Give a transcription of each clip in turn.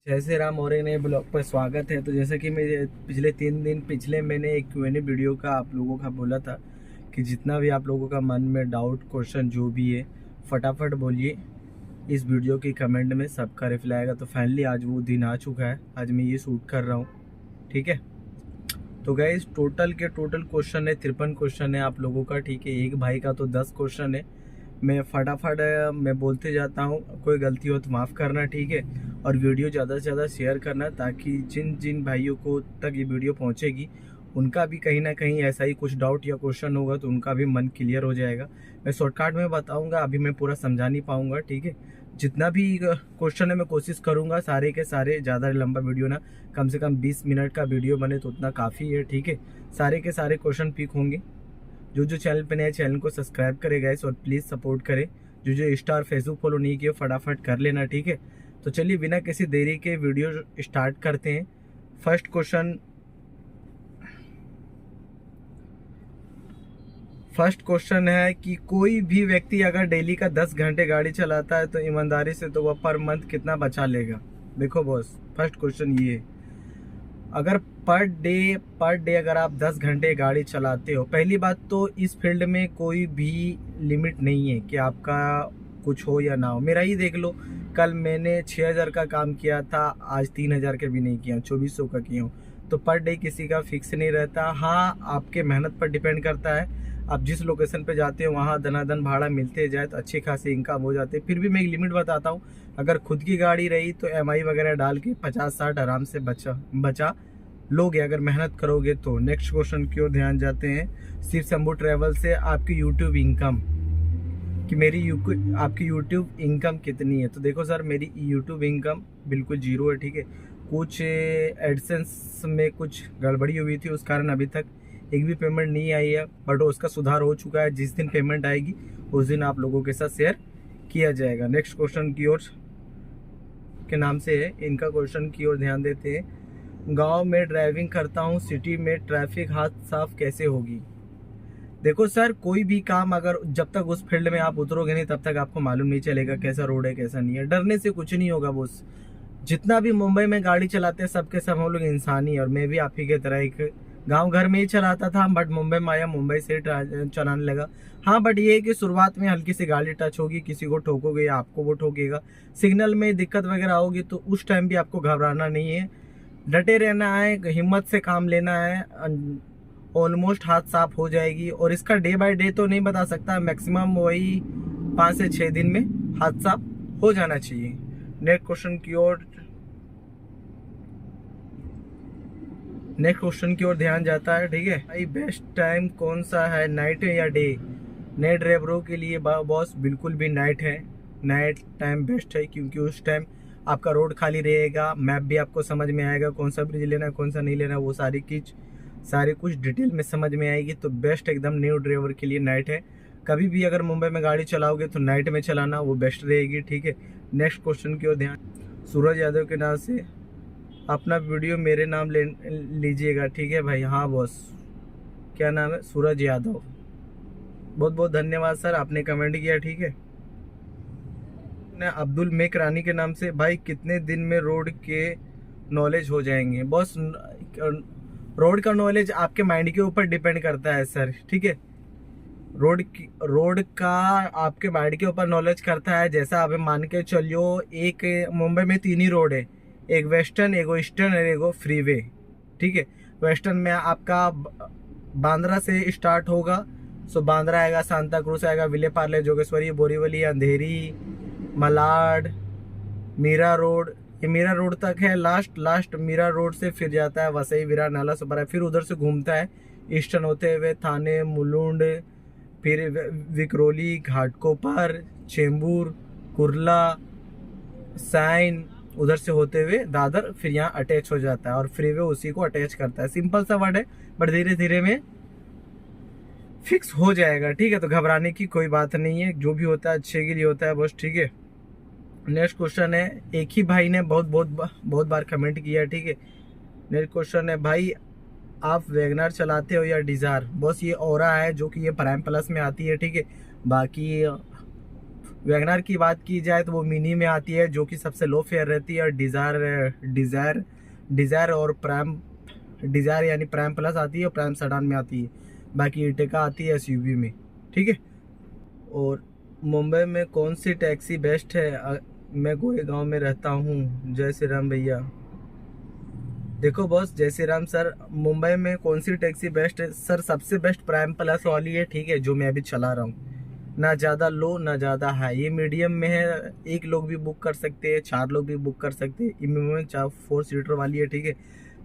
जय श्री राम और एक नए ब्लॉग पर स्वागत है। तो जैसे कि मैं पिछले 3 दिन पीछे मैंने एक Q&A वीडियो का आप लोगों का बोला था कि जितना भी आप लोगों का मन में डाउट क्वेश्चन जो भी है फटाफट बोलिए, इस वीडियो की कमेंट में सबका रिप्लाई आएगा। तो फाइनली आज वो दिन आ चुका है, आज मैं ये शूट कर रहा हूँ। ठीक है, तो गाइस टोटल क्वेश्चन है 53 क्वेश्चन है आप लोगों का। ठीक है, एक भाई का तो 10 क्वेश्चन है। मैं फटाफट मैं बोलते जाता हूँ, कोई गलती हो तो माफ़ करना। ठीक है, और वीडियो ज़्यादा से ज़्यादा शेयर करना ताकि जिन जिन भाइयों को तक ये वीडियो पहुँचेगी उनका भी कहीं ना कहीं ऐसा ही कुछ डाउट या क्वेश्चन होगा तो उनका भी मन क्लियर हो जाएगा। मैं शॉर्टकट में बताऊंगा, अभी मैं पूरा समझा नहीं पाऊंगा। ठीक है, जितना भी क्वेश्चन है मैं कोशिश करूंगा सारे के सारे, ज़्यादा लंबा वीडियो ना, कम से कम 20 मिनट का वीडियो बने तो उतना काफ़ी है। ठीक है, सारे के सारे क्वेश्चन पिक होंगे। जो जो चैनल पे नए चैनल को सब्सक्राइब करे गाइस और प्लीज़ सपोर्ट करें। जो जो इंस्टा और फेसबुक फॉलो नहीं किए फटाफट कर लेना। ठीक है, तो चलिए बिना किसी देरी के वीडियो स्टार्ट करते हैं। फर्स्ट क्वेश्चन है कि कोई भी व्यक्ति अगर डेली का 10 घंटे गाड़ी चलाता है तो ईमानदारी से तो वह पर मंथ कितना बचा लेगा। देखो बॉस, फर्स्ट क्वेश्चन ये है, अगर पर डे अगर आप 10 घंटे गाड़ी चलाते हो, पहली बात तो इस फील्ड में कोई भी लिमिट नहीं है कि आपका कुछ हो या ना हो। मेरा ही देख लो, कल मैंने 6000 का काम किया था, आज 3000 का भी नहीं किया, 2400 का किया हूँ। तो पर डे किसी का फिक्स नहीं रहता। हाँ, आपके मेहनत पर डिपेंड करता है। आप जिस लोकेशन पे जाते हो वहाँ दनादन भाड़ा मिलते जाए तो अच्छी खासी इनकम हो जाती है। फिर भी मैं एक लिमिट बताता हूँ, अगर खुद की गाड़ी रही तो EMI वगैरह डाल के 50-60 आराम से बचा लोगे अगर मेहनत करोगे तो। नेक्स्ट क्वेश्चन की ओर ध्यान जाते हैं। शिव शंभू ट्रैवल से आपकी यूट्यूब इनकम कि आपकी यूट्यूब इनकम कितनी है। तो देखो सर, मेरी यूट्यूब इनकम बिल्कुल जीरो है। ठीक है, कुछ एडसेंस में कुछ गड़बड़ी हुई थी, उस कारण अभी तक एक भी पेमेंट नहीं आई है, बट उसका सुधार हो चुका है। जिस दिन पेमेंट आएगी उस दिन आप लोगों के साथ शेयर किया जाएगा। नेक्स्ट क्वेश्चन की ओर के नाम से है, इनका क्वेश्चन की ओर ध्यान देते हैं। गांव में ड्राइविंग करता हूं, सिटी में ट्रैफिक हाथ साफ कैसे होगी। देखो सर, कोई भी काम अगर जब तक उस फील्ड में आप उतरोगे नहीं तब तक आपको मालूम नहीं चलेगा कैसा रोड है कैसा नहीं है। डरने से कुछ नहीं होगा बॉस। जितना भी मुंबई में गाड़ी चलाते हैं सबके सब हम लोग इंसान ही, और मैं भी आप ही की तरह एक गांव घर में ही चलाता था, बट मुंबई में आया, मुंबई से चलाने लगा। हाँ, बट ये है कि शुरुआत में हल्की सी गाड़ी टच होगी, किसी को ठोकोगे या आपको वो ठोकेगा, सिग्नल में दिक्कत वगैरह होगी तो उस टाइम भी आपको घबराना नहीं है, डटे रहना है, हिम्मत से काम लेना है। ऑलमोस्ट हाथ साफ हो जाएगी। और इसका डे बाय डे तो नहीं बता सकता, मैक्सिमम वही 5 से 6 दिन में हाथ साफ हो जाना चाहिए। नेक्स्ट क्वेश्चन की ओर ध्यान जाता है। ठीक है भाई, बेस्ट टाइम कौन सा है, नाइट है या डे। नाइट ड्राइवरों के लिए बॉस बिल्कुल भी नाइट है, नाइट टाइम बेस्ट है, क्योंकि उस टाइम आपका रोड खाली रहेगा, मैप भी आपको समझ में आएगा, कौन सा ब्रिज लेना है कौन सा नहीं लेना, वो सारी कुछ डिटेल में समझ में आएगी। तो बेस्ट एकदम न्यू ड्राइवर के लिए नाइट है। कभी भी अगर मुंबई में गाड़ी चलाओगे तो नाइट में चलाना, वो बेस्ट रहेगी। ठीक है, नेक्स्ट क्वेश्चन की ओर ध्यान। सूरज यादव के नाम से अपना वीडियो मेरे नाम ले लीजिएगा। ठीक है भाई, हाँ बॉस, क्या नाम है, सूरज यादव। बहुत बहुत धन्यवाद सर, आपने कमेंट किया। ठीक है, अब्दुल मेक रानी के नाम से, भाई कितने दिन में रोड के नॉलेज हो जाएंगे। बॉस, रोड का नॉलेज आपके माइंड के ऊपर डिपेंड करता है सर। ठीक है, रोड का आपके माइंड के ऊपर नॉलेज करता है। जैसा आप मान के चलियो, एक मुंबई में 3 ही रोड है, एक वेस्टर्न, एक ईस्टर्न और एक फ्रीवे। ठीक है, वेस्टर्न में आपका बांद्रा से स्टार्ट होगा, सो बांद्रा आएगा, सांता क्रूज आएगा, विले पार्ले, जोगेश्वरी, बोरीवली, अंधेरी, मलाड, मीरा रोड। ये मीरा रोड तक है, लास्ट मीरा रोड से फिर जाता है वसई, विरार, नाला सुपारा, फिर उधर से घूमता है ईस्टर्न होते हुए थाने, मुलुंड, फिर विक्रोली, घाटकोपर, चेंबूर, कुर्ला, साइन, उधर से होते हुए दादर, फिर यहाँ अटैच हो जाता है और फ्रीवे उसी को अटैच करता है। सिंपल सा वर्ड है, बट धीरे धीरे में फिक्स हो जाएगा। ठीक है, तो घबराने की कोई बात नहीं है, जो भी होता है अच्छे के लिए होता है बस। ठीक है, नेक्स्ट क्वेश्चन है, एक ही भाई ने बहुत बार कमेंट किया। ठीक है, नेक्स्ट क्वेश्चन है, भाई आप वैगनर चलाते हो या डिज़ायर। बस ये ओरा है जो कि ये प्राइम प्लस में आती है। ठीक है, बाकी वैगनार की बात की जाए तो वो मिनी में आती है, जो कि सबसे लो फेयर रहती है, और डिज़ायर और प्राइम, डिज़ायर यानी प्राइम प्लस आती है और प्राइम सेडान में आती है। बाकी इर्टिगा आती है एसयूवी में, ठीक है। और मुंबई में कौन सी टैक्सी बेस्ट है? मैं गोरेगांव में रहता हूँ। जय श्री राम भैया। देखो बॉस, जय श्री राम सर, मुंबई में कौन सी टैक्सी बेस्ट है? सर सबसे बेस्ट प्राइम प्लस वाली है, ठीक है, जो मैं अभी चला रहा हूँ। ना ज़्यादा लो ना ज़्यादा हाई, ये मीडियम में है। एक लोग भी बुक कर सकते हैं, 4 लोग भी बुक कर सकते हैं। में 4 सीटर वाली है, ठीक है,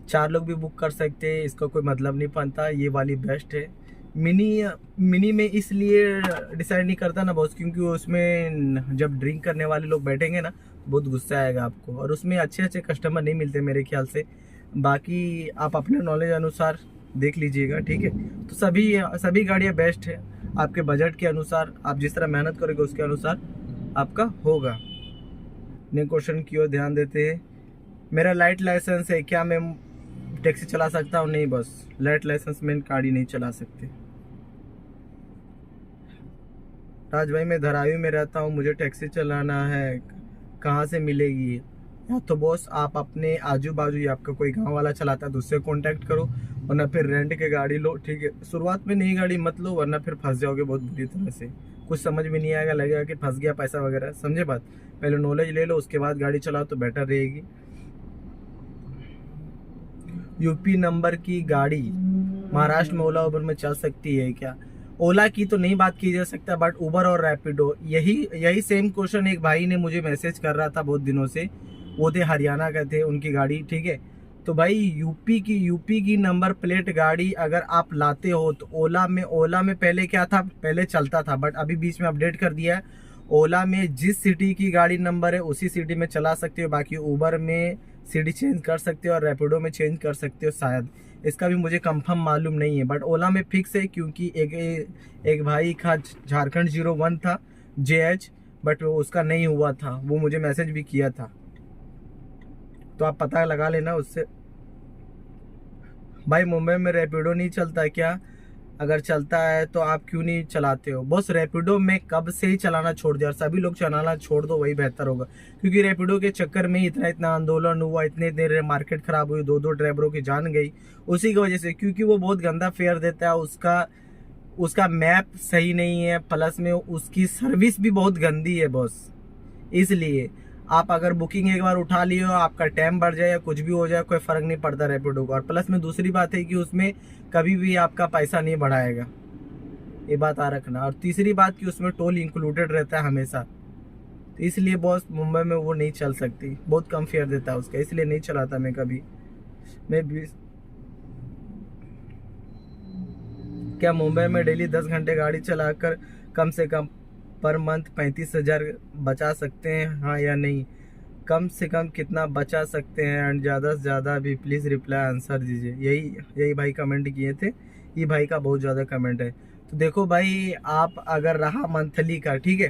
4 लोग भी बुक कर सकते हैं, इसका कोई मतलब नहीं बनता। ये वाली बेस्ट है। मिनी में इसलिए डिसाइड नहीं करता ना बॉस, क्योंकि उसमें जब ड्रिंक करने वाले लोग बैठेंगे ना, बहुत गुस्सा आएगा आपको, और उसमें अच्छे अच्छे कस्टमर नहीं मिलते मेरे ख्याल से। बाकी आप अपने नॉलेज अनुसार देख लीजिएगा, ठीक है। तो सभी गाड़ियाँ बेस्ट है, आपके बजट के अनुसार, आप जिस तरह मेहनत करोगे उसके अनुसार आपका होगा। ने क्वेश्चन की ओर ध्यान देते हैं। मेरा लाइट लाइसेंस है, क्या मैं टैक्सी चला सकता हूँ? नहीं बस, लाइट लाइसेंस में गाड़ी नहीं चला सकते। राज भाई, मैं धारावी में रहता हूँ, मुझे टैक्सी चलाना है, कहाँ से मिलेगी? या तो बॉस आप अपने आजू बाजू या आपका कोई गांव वाला चलाता है तो उससे कांटेक्ट करो, वरना फिर रेंट के गाड़ी लो, ठीक है। शुरुआत में नई गाड़ी मत लो, वरना फिर फंस जाओगे बहुत बुरी तरह से। कुछ समझ में नहीं आएगा, लगेगा कि फंस गया पैसा वगैरह, समझे बात। पहले नॉलेज ले लो, उसके बाद गाड़ी चलाओ तो बेटर रहेगी। यूपी नंबर की गाड़ी महाराष्ट्र में ओला उबर में चल सकती है क्या? ओला की तो नहीं बात की जा सकता, बट उबर और रैपिडो, यही सेम क्वेश्चन एक भाई ने मुझे मैसेज कर रहा था बहुत दिनों से। वो थे हरियाणा का, थे उनकी गाड़ी, ठीक है। तो भाई यूपी की नंबर प्लेट गाड़ी अगर आप लाते हो तो ओला में पहले क्या था, पहले चलता था, बट अभी बीच में अपडेट कर दिया है। ओला में जिस सिटी की गाड़ी नंबर है उसी सिटी में चला सकते हो। बाकी उबर में सिटी चेंज कर सकते हो और रैपिडो में चेंज कर सकते हो शायद, इसका भी मुझे कंफर्म मालूम नहीं है। बट ओला में फिक्स है, क्योंकि एक भाई का झारखंड 01 था JH, बट उसका नहीं हुआ था, वो मुझे मैसेज भी किया था, तो आप पता लगा लेना उससे। भाई मुंबई में रैपिडो नहीं चलता क्या? अगर चलता है तो आप क्यों नहीं चलाते हो? बस रैपिडो में कब से ही चलाना छोड़ दिया, सभी लोग चलाना छोड़ दो, वही बेहतर होगा। क्योंकि रैपिडो के चक्कर में इतना आंदोलन हुआ, इतने देर मार्केट खराब हुई, 2 ड्राइवरों की जान गई उसी की वजह से, क्योंकि वो बहुत गंदा फेयर देता है। उसका मैप सही नहीं है, प्लस में उसकी सर्विस भी बहुत गंदी है बॉस। इसलिए आप अगर बुकिंग एक बार उठा लिए हो, आपका टाइम बढ़ जाए या कुछ भी हो जाए, कोई फर्क नहीं पड़ता रैपिडो का। और प्लस में दूसरी बात है कि उसमें कभी भी आपका पैसा नहीं बढ़ाएगा, ये बात आ रखना। और तीसरी बात कि उसमें टोल इंक्लूडेड रहता है हमेशा, तो इसलिए बॉस मुंबई में वो नहीं चल सकती, बहुत कम फेयर देता है उसका, इसलिए नहीं चलाता मैं कभी। मैं भी क्या मुंबई में डेली 10 घंटे गाड़ी चलाकर कम से कम पर मंथ 35,000 बचा सकते हैं, हाँ या नहीं? कम से कम कितना बचा सकते हैं, एंड ज़्यादा से ज़्यादा भी प्लीज़ रिप्लाई आंसर दीजिए। यही भाई कमेंट किए थे, ये भाई का बहुत ज़्यादा कमेंट है। तो देखो भाई, आप अगर रहा मंथली का, ठीक है,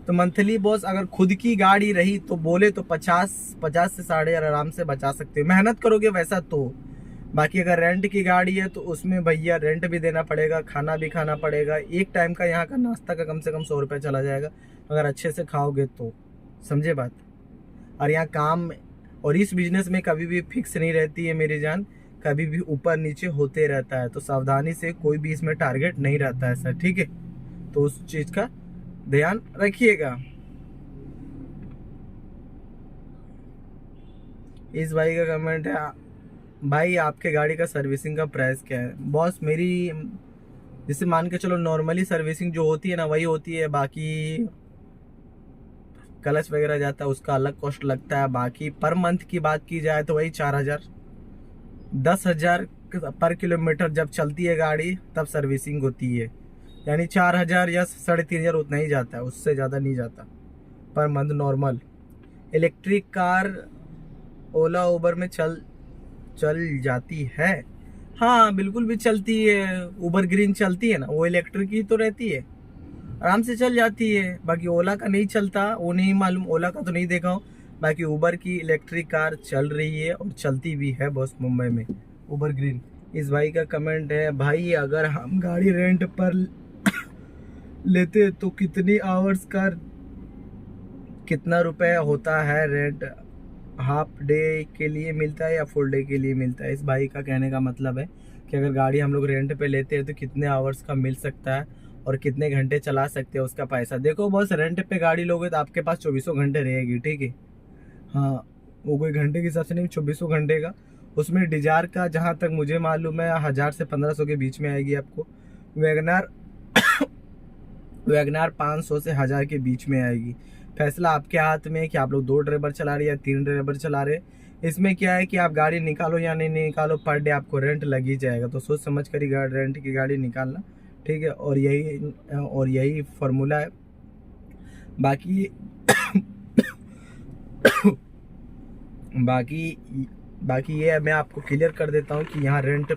तो मंथली बॉस अगर खुद की गाड़ी रही तो बोले तो 50 से 60,000 आराम से बचा सकते हो, मेहनत करोगे वैसा तो। बाकी अगर रेंट की गाड़ी है तो उसमें भैया रेंट भी देना पड़ेगा, खाना भी खाना पड़ेगा, एक टाइम का यहाँ का नाश्ता का कम से कम 100 रुपये चला जाएगा अगर अच्छे से खाओगे तो, समझे बात। और यहाँ काम और इस बिजनेस में कभी भी फिक्स नहीं रहती है मेरी जान, कभी भी ऊपर नीचे होते रहता है, तो सावधानी से, कोई भी इसमें टारगेट नहीं रहता है सर, ठीक है। तो उस चीज़ का ध्यान रखिएगा। इस भाई का कमेंट है, भाई आपके गाड़ी का सर्विसिंग का प्राइस क्या है? बॉस मेरी जैसे मान के चलो नॉर्मली सर्विसिंग जो होती है ना वही होती है, बाकी क्लच वगैरह जाता है उसका अलग कॉस्ट लगता है। बाकी पर मंथ की बात की जाए तो वही 4,000 10,000 पर किलोमीटर जब चलती है गाड़ी तब सर्विसिंग होती है, यानी 4,000 या 3,500 उतना ही जाता है, उससे ज़्यादा नहीं जाता per month normal. Electric car Ola Uber में चल जाती है? हाँ बिल्कुल भी चलती है, उबर ग्रीन चलती है ना, वो इलेक्ट्रिक ही तो रहती है, आराम से चल जाती है। बाकी ओला का नहीं चलता, वो नहीं मालूम, ओला का तो नहीं देखा हूँ। बाकी उबर की इलेक्ट्रिक कार चल रही है और चलती भी है बॉस मुंबई में, उबर ग्रीन। इस भाई का कमेंट है, भाई अगर हम गाड़ी रेंट पर लेते तो कितनी आवर्स का कितना रुपए होता है रेंट? हाफ डे के लिए मिलता है या फुल डे के लिए मिलता है? इस भाई का कहने का मतलब है कि अगर गाड़ी हम लोग रेंट पे लेते हैं तो कितने आवर्स का मिल सकता है और कितने घंटे चला सकते हैं उसका पैसा। देखो बस, रेंट पे गाड़ी लोगे तो आपके पास 24 घंटे रहेगी, ठीक है। हाँ, वो कोई घंटे के हिसाब से नहीं, 24 घंटे का। उसमें डिजायर का जहाँ तक मुझे मालूम है 1000 से 1500 के बीच में आएगी आपको। वैगनार वैगनार 500 से 1000 के बीच में आएगी। फैसला आपके हाथ में है कि आप लोग 2 ड्राइवर चला रहे हैं या 3 ड्राइवर चला रहे हैं। इसमें क्या है कि आप गाड़ी निकालो या नहीं निकालो, पर डे आपको रेंट लग ही जाएगा। तो सोच समझ कर ही रेंट की गाड़ी निकालना, ठीक है। और यही फार्मूला है। बाकी बाकी बाकी ये मैं आपको क्लियर कर देता हूँ कि यहाँ रेंट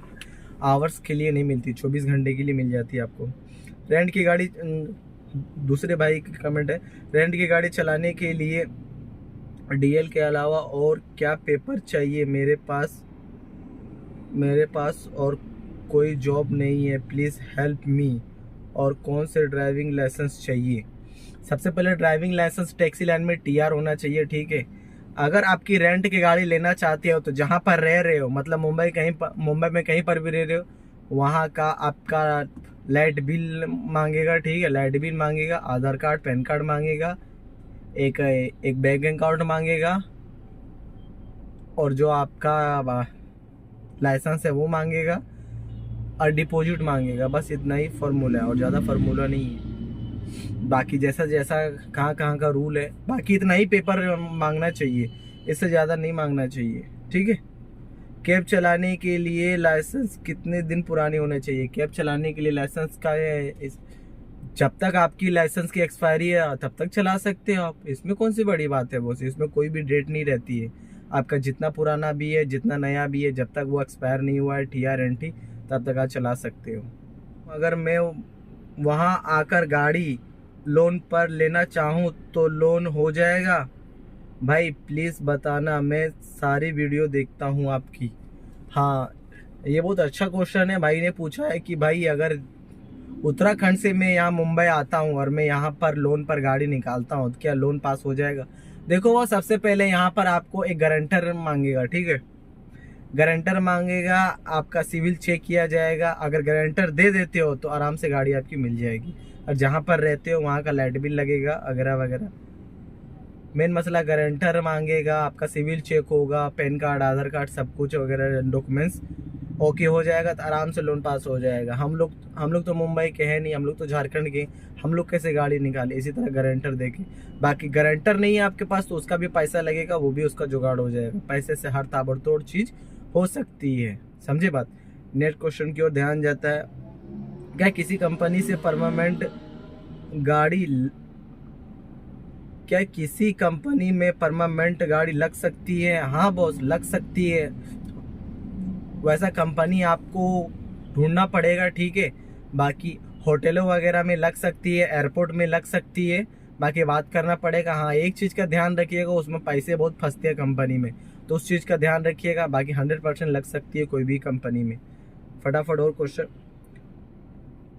आवर्स के लिए नहीं मिलती, 24 घंटे के लिए मिल जाती है आपको रेंट की गाड़ी। दूसरे भाई की कमेंट है, रेंट की गाड़ी चलाने के लिए डीएल के अलावा और क्या पेपर चाहिए? मेरे पास और कोई जॉब नहीं है, प्लीज़ हेल्प मी। और कौन से ड्राइविंग लाइसेंस चाहिए? सबसे पहले ड्राइविंग लाइसेंस टैक्सी लाइन में टीआर होना चाहिए, ठीक है। अगर आपकी रेंट की गाड़ी लेना चाहते हो तो जहाँ पर रह रहे हो, मतलब मुंबई में कहीं पर भी रह रहे हो, वहाँ का आपका लाइट बिल मांगेगा, ठीक है। लाइट बिल मांगेगा, आधार कार्ड, पैन कार्ड मांगेगा, एक बैंक अकाउंट मांगेगा, और जो आपका लाइसेंस है वो मांगेगा, और डिपॉजिट मांगेगा। बस इतना ही फार्मूला है और ज़्यादा फार्मूला नहीं है। बाकी जैसा कहाँ कहाँ का रूल है, बाकी इतना ही पेपर मांगना चाहिए, इससे ज़्यादा नहीं मांगना चाहिए, ठीक है। कैब चलाने के लिए लाइसेंस कितने दिन पुरानी होना चाहिए? कैब चलाने के लिए लाइसेंस का जब तक आपकी लाइसेंस की एक्सपायरी है तब तक चला सकते हो आप। इसमें कौन सी बड़ी बात है बॉस, इसमें कोई भी डेट नहीं रहती है। आपका जितना पुराना भी है, जितना नया भी है, जब तक वो एक्सपायर नहीं हुआ है TRNT, तब तक आप चला सकते हो। अगर मैं वहाँ आकर गाड़ी लोन पर लेना चाहूँ तो लोन हो जाएगा? भाई प्लीज़ बताना, मैं सारी वीडियो देखता हूँ आपकी। हाँ, ये बहुत अच्छा क्वेश्चन है। भाई ने पूछा है कि भाई अगर उत्तराखंड से मैं यहाँ मुंबई आता हूँ और मैं यहाँ पर लोन पर गाड़ी निकालता हूँ तो क्या लोन पास हो जाएगा? देखो, वो सबसे पहले यहाँ पर आपको एक गारंटर मांगेगा, ठीक है। गारंटर मांगेगा, आपका सिविल चेक किया जाएगा। अगर गारंटर दे देते हो तो आराम से गाड़ी आपकी मिल जाएगी। और जहाँ पर रहते हो वहाँ का लाइट बिल लगेगा वगैरह वगैरह। मेन मसला गारंटर मांगेगा, आपका सिविल चेक होगा, पैन कार्ड, आधार कार्ड, सब कुछ वगैरह डॉक्यूमेंट्स ओके हो जाएगा तो आराम से लोन पास हो जाएगा। हम लोग तो मुंबई के हैं नहीं, हम लोग तो झारखंड के, हम लोग कैसे गाड़ी निकाले? इसी तरह गारंटर देके। बाकी गारंटर नहीं है आपके पास तो उसका भी पैसा लगेगा, वो भी उसका जुगाड़ हो जाएगा। पैसे से हर ताबड़तोड़ चीज़ हो सकती है, समझे बात। नेक्स्ट क्वेश्चन की ओर ध्यान जाता है, क्या किसी कंपनी से क्या किसी कंपनी में परमानेंट गाड़ी लग सकती है? हाँ बॉस, लग सकती है। वैसा कंपनी आपको ढूंढना पड़ेगा, ठीक है। बाकी होटलों वगैरह में लग सकती है, एयरपोर्ट में लग सकती है। बाकी बात करना पड़ेगा। हाँ, एक चीज़ का ध्यान रखिएगा, उसमें पैसे बहुत फंसते हैं कंपनी में, तो उस चीज़ का ध्यान रखिएगा। बाकी 100% लग सकती है कोई भी कंपनी में। फटाफट और क्वेश्चन,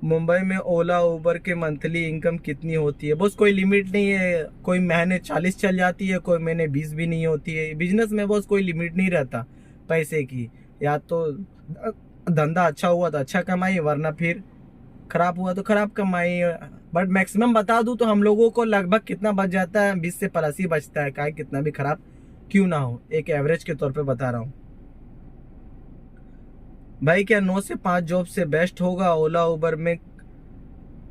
मुंबई में ओला उबर के मंथली इनकम कितनी होती है? बस कोई लिमिट नहीं है, कोई महीने 40 चल जाती है, कोई महीने 20 भी नहीं होती है। बिजनेस में बस कोई लिमिट नहीं रहता पैसे की। या तो धंधा अच्छा हुआ तो अच्छा कमाई, वरना फिर खराब हुआ तो खराब कमाई। बट मैक्सिमम बता दूं तो हम लोगों को लगभग कितना बच जाता है, 20 से प्लस ही बचता है। काहे कितना भी खराब क्यों ना हो, एक एवरेज के तौर पे बता रहा हूँ। भाई क्या 9 से 5 जॉब से बेस्ट होगा? ओला उबर में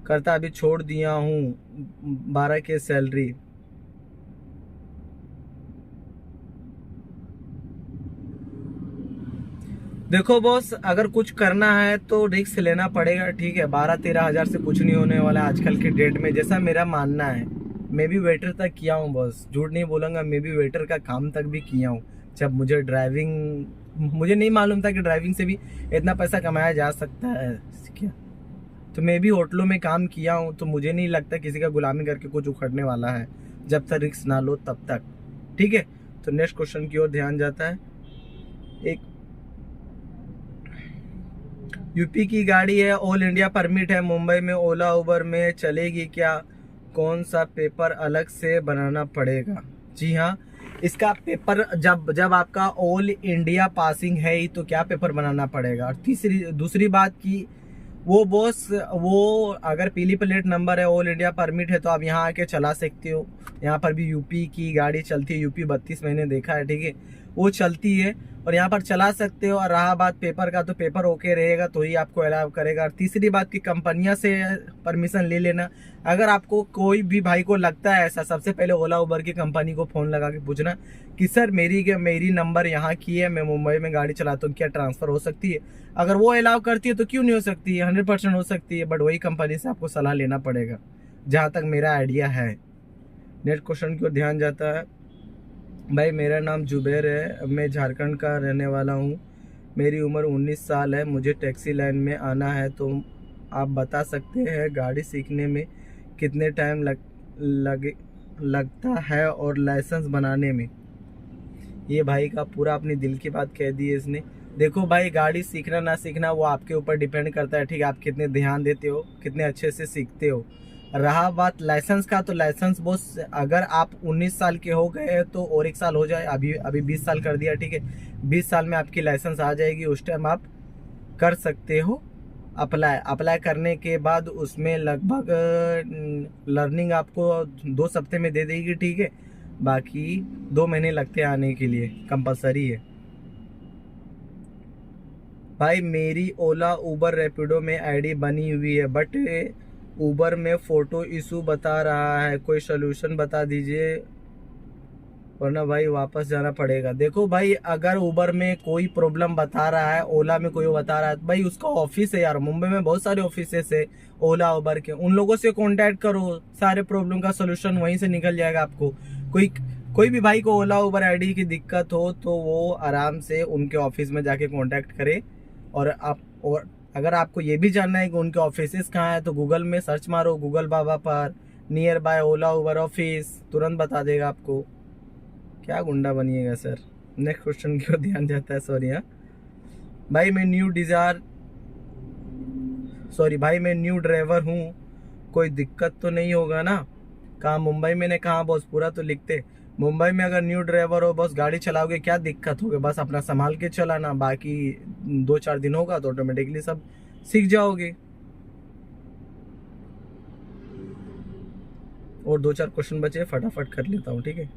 करता अभी छोड़ दिया हूँ, 12 के सैलरी। देखो बॉस, अगर कुछ करना है तो रिस्क लेना पड़ेगा, ठीक है। 12-13 हज़ार से कुछ नहीं होने वाला आजकल के डेट में, जैसा मेरा मानना है। मैं भी वेटर तक किया हूँ बॉस, झूठ नहीं बोलूँगा, मैं भी वेटर का काम तक भी किया हूँ। जब मुझे नहीं मालूम था कि ड्राइविंग से भी इतना पैसा कमाया जा सकता है क्या, तो मैं भी होटलों में काम किया हूँ। तो मुझे नहीं लगता किसी का गुलामी करके कुछ उखड़ने वाला है, जब तक रिस्क ना लो तब तक, ठीक है। तो नेक्स्ट क्वेश्चन की ओर ध्यान जाता है। एक यूपी की गाड़ी है, ऑल इंडिया परमिट है, मुंबई में ओला उबर में चलेगी क्या? कौन सा पेपर अलग से बनाना पड़ेगा? जी हाँ, इसका पेपर जब आपका ऑल इंडिया पासिंग है ही तो क्या पेपर बनाना पड़ेगा। और दूसरी बात की वो बॉस, वो अगर पीली प्लेट नंबर है, ऑल इंडिया परमिट है तो आप यहाँ आके चला सकते हो। यहाँ पर भी यूपी की गाड़ी चलती है, यूपी 32 महीने देखा है, ठीक है, वो चलती है और यहाँ पर चला सकते हो। और रहा बात पेपर का, तो पेपर ओके रहेगा तो ही आपको अलाउ करेगा। और तीसरी बात की कंपनियां से परमिशन ले लेना। अगर आपको कोई भी भाई को लगता है ऐसा, सबसे पहले ओला उबर की कंपनी को फ़ोन लगा के पूछना कि सर मेरी नंबर यहाँ की है, मैं मुंबई में गाड़ी चलाता हूँ, क्या ट्रांसफ़र हो सकती है? अगर वो अलाउ करती है तो क्यों नहीं हो सकती है? 100% हो सकती है, बट वही कंपनी से आपको सलाह लेना पड़ेगा, जहाँ तक मेरा आइडिया है। नेक्स्ट क्वेश्चन की ओर ध्यान जाता है। भाई मेरा नाम जुबैर है, मैं झारखंड का रहने वाला हूँ, मेरी उम्र 19 साल है, मुझे टैक्सी लाइन में आना है, तो आप बता सकते हैं गाड़ी सीखने में कितने टाइम लगता है और लाइसेंस बनाने में? ये भाई का पूरा अपनी दिल की बात कह दी है इसने। देखो भाई, गाड़ी सीखना ना सीखना वो आपके ऊपर डिपेंड करता है, ठीक है, आप कितने ध्यान देते हो, कितने अच्छे से सीखते हो। रहा बात लाइसेंस का, तो लाइसेंस बॉस अगर आप 19 साल के हो गए तो और 1 साल हो जाए, अभी 20 साल कर दिया, ठीक है, 20 साल में आपकी लाइसेंस आ जाएगी, उस टाइम आप कर सकते हो अप्लाई करने के बाद उसमें लगभग लर्निंग आपको 2 हफ्ते में दे देगी, ठीक है, बाकी 2 महीने लगते हैं आने के लिए, कंपलसरी है। भाई मेरी ओला उबर रैपिडो में आईडी बनी हुई है, बट उबर में फ़ोटो इशू बता रहा है, कोई सलूशन बता दीजिए वरना भाई वापस जाना पड़ेगा। देखो भाई, अगर उबर में कोई प्रॉब्लम बता रहा है, ओला में कोई बता रहा है, भाई उसका ऑफिस है यार, मुंबई में बहुत सारे ऑफिसेस है ओला उबर के, उन लोगों से कांटेक्ट करो, सारे प्रॉब्लम का सोल्यूशन वहीं से निकल जाएगा आपको। कोई भी भाई को ओला उबर आईडी की दिक्कत हो तो वो आराम से उनके ऑफिस में जाके कांटेक्ट करे। और अगर आपको ये भी जानना है कि उनके ऑफिसेस कहाँ है तो गूगल में सर्च मारो, गूगल बाबा पर near by Ola Uber office, तुरंत बता देगा आपको। क्या गुंडा बनिएगा सर। नेक्स्ट क्वेश्चन की ओर ध्यान जाता है। भाई मैं न्यू ड्राइवर हूँ, कोई दिक्कत तो नहीं होगा ना? कहाँ मुंबई में ने कहा बॉस, पूरा तो लिखते। मुंबई में अगर न्यू ड्राइवर हो बॉस, गाड़ी चलाओगे क्या दिक्कत होगी, बस अपना संभाल के चलाना, बाकी 2-4 दिन होगा तो ऑटोमेटिकली सब सीख जाओगे। और 2-4 क्वेश्चन बचे, फटाफट कर लेता हूँ, ठीक है।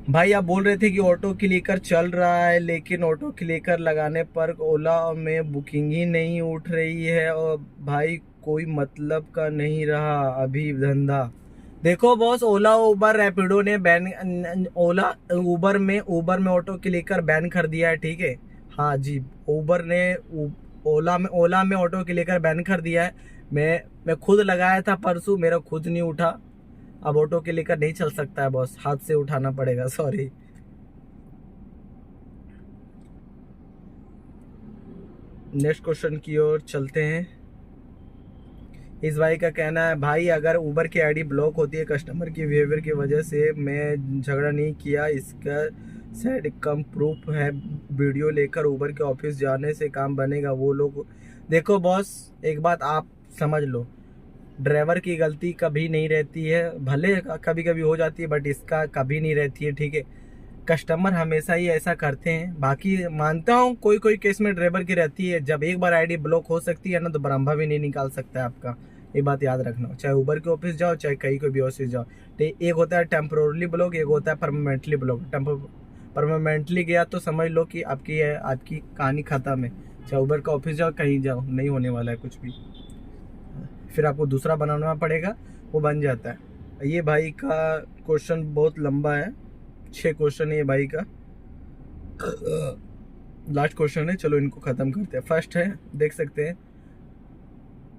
भाई आप बोल रहे थे कि ऑटो क्लिकर चल रहा है, लेकिन ऑटो क्लिकर लगाने पर ओला में बुकिंग ही नहीं उठ रही है, और भाई कोई मतलब का नहीं रहा अभी धंधा। देखो बॉस, ओला उबर रैपिडो ने उबर में ऑटो क्लिकर बैन कर दिया है, ठीक है। हाँ जी, उबर ने ओला में ऑटो क्लिकर बैन कर दिया है। मैं खुद लगाया था परसों, मेरा खुद नहीं उठा। अब ऑटो के लेकर नहीं चल सकता है बॉस, हाथ से उठाना पड़ेगा, सॉरी। नेक्स्ट क्वेश्चन की ओर चलते हैं। इस भाई का कहना है, भाई अगर उबर की आईडी ब्लॉक होती है कस्टमर की बिहेवियर की वजह से, मैं झगड़ा नहीं किया, इसका सेड कम प्रूफ है, वीडियो लेकर उबर के ऑफिस जाने से काम बनेगा वो लोग। देखो बॉस, एक बात आप समझ लो, ड्राइवर की गलती कभी नहीं रहती है, भले कभी कभी हो जाती है, बट इसका कभी नहीं रहती है, ठीक है। कस्टमर हमेशा ही ऐसा करते हैं। बाकी मानता हूँ कोई केस में ड्राइवर की रहती है, जब एक बार आईडी ब्लॉक हो सकती है ना तो बरामदा भी नहीं निकाल सकता है आपका, ये बात याद रखना। चाहे उबर के ऑफिस जाओ, चाहे कहीं कोई भी ऑफिस जाओ, तो एक होता है टेम्पोरली ब्लॉक, एक होता है परमानेंटली ब्लॉक। परमानेंटली गया तो समझ लो कि आपकी कहानी खत्म है। चाहे उबर का ऑफिस जाओ, कहीं जाओ, नहीं होने वाला है कुछ भी, फिर आपको दूसरा बनाना पड़ेगा, वो बन जाता है। ये भाई का क्वेश्चन बहुत लंबा है, 6 क्वेश्चन है ये भाई का, लास्ट क्वेश्चन है, चलो इनको ख़त्म करते हैं। फर्स्ट है, देख सकते हैं,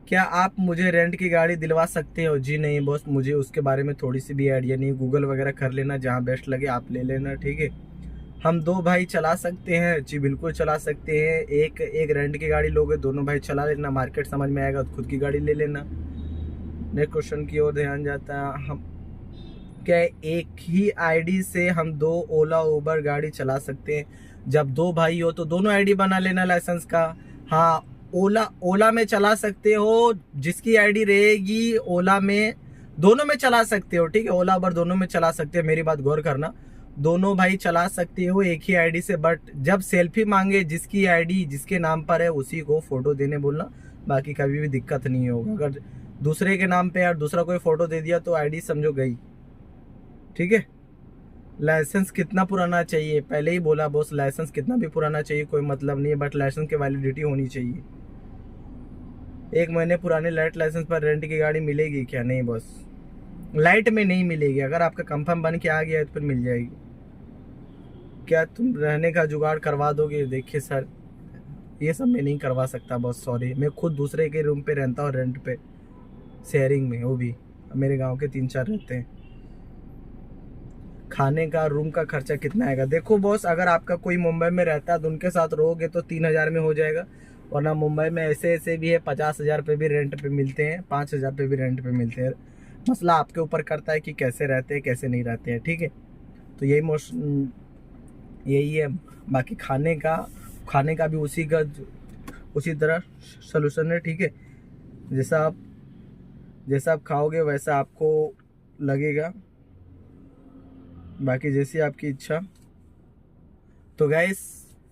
क्या आप मुझे रेंट की गाड़ी दिलवा सकते हो? जी नहीं बॉस, मुझे उसके बारे में थोड़ी सी भी आइडिया नहीं, गूगल वगैरह कर लेना, जहाँ बेस्ट लगे आप ले लेना, ठीक है। हम 2 भाई चला सकते हैं? जी बिल्कुल चला सकते हैं। एक रेंट की गाड़ी लोगे, दोनों भाई चला लेना, मार्केट समझ में आएगा तो खुद की गाड़ी ले लेना। नेक्स्ट क्वेश्चन की ओर ध्यान जाता है। हम क्या एक ही आईडी से हम 2 ओला उबर गाड़ी चला सकते हैं? जब 2 भाई हो तो दोनों आईडी बना लेना लाइसेंस का। हाँ, ओला में चला सकते हो, जिसकी आईडी रहेगी ओला में, दोनों में चला सकते हो, ठीक है, ओला उबर दोनों में चला सकते हो, मेरी बात गौर करना, दोनों भाई चला सकते हो एक ही आईडी से। बट जब सेल्फी मांगे जिसकी आईडी जिसके नाम पर है उसी को फोटो देने बोलना, बाकी कभी भी दिक्कत नहीं होगा। अगर दूसरे के नाम पे यार दूसरा कोई फोटो दे दिया तो आईडी समझो गई, ठीक है। लाइसेंस कितना पुराना चाहिए, पहले ही बोला बॉस, लाइसेंस कितना भी पुराना चाहिए कोई मतलब नहीं है, बट लाइसेंस की वैलिडिटी होनी चाहिए। 1 महीने पुराने लाइट लाइसेंस पर रेंट की गाड़ी मिलेगी क्या? नहीं बॉस, लाइट में नहीं मिलेगी। अगर आपका कंफर्म बन के आ गया है तो फिर मिल जाएगी। क्या तुम रहने का जुगाड़ करवा दोगे? देखिए सर, ये सब मैं नहीं करवा सकता बॉस, सॉरी। मैं खुद दूसरे के रूम पे रहता हूँ, रेंट पे, शेयरिंग में, वो भी मेरे गांव के 3-4 रहते हैं। खाने का रूम का खर्चा कितना आएगा? देखो बॉस, अगर आपका कोई मुंबई में रहता है तो उनके साथ रहोगे तो 3,000 में हो जाएगा, वरना मुंबई में ऐसे ऐसे भी है 50,000 पे भी रेंट पे मिलते हैं, 5,000 पे भी रेंट पे मिलते हैं। मसला आपके ऊपर करता है कि कैसे रहते हैं कैसे नहीं रहते हैं, ठीक है। तो यही है। बाकी खाने का भी उसी तरह सोल्यूशन है, ठीक है। जैसा आप खाओगे वैसा आपको लगेगा, बाकी जैसी आपकी इच्छा। तो गाइस,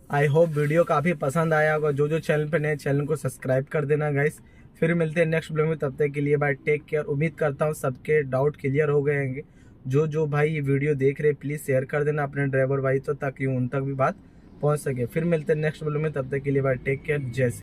आई होप वीडियो काफ़ी पसंद आया होगा। जो चैनल पे नए, चैनल को सब्सक्राइब कर देना गाइस। फिर मिलते हैं नेक्स्ट वीडियो में, तब तक के लिए बाय, टेक केयर। उम्मीद करता हूँ सबके डाउट क्लियर हो गए होंगे। जो भाई ये वीडियो देख रहे प्लीज़ शेयर कर देना अपने ड्राइवर भाई तो, ताकि उन तक भी बात पहुँच सके। फिर मिलते हैं नेक्स्ट वीडियो में, तब तक के लिए बाय, टेक केयर, जय श्री।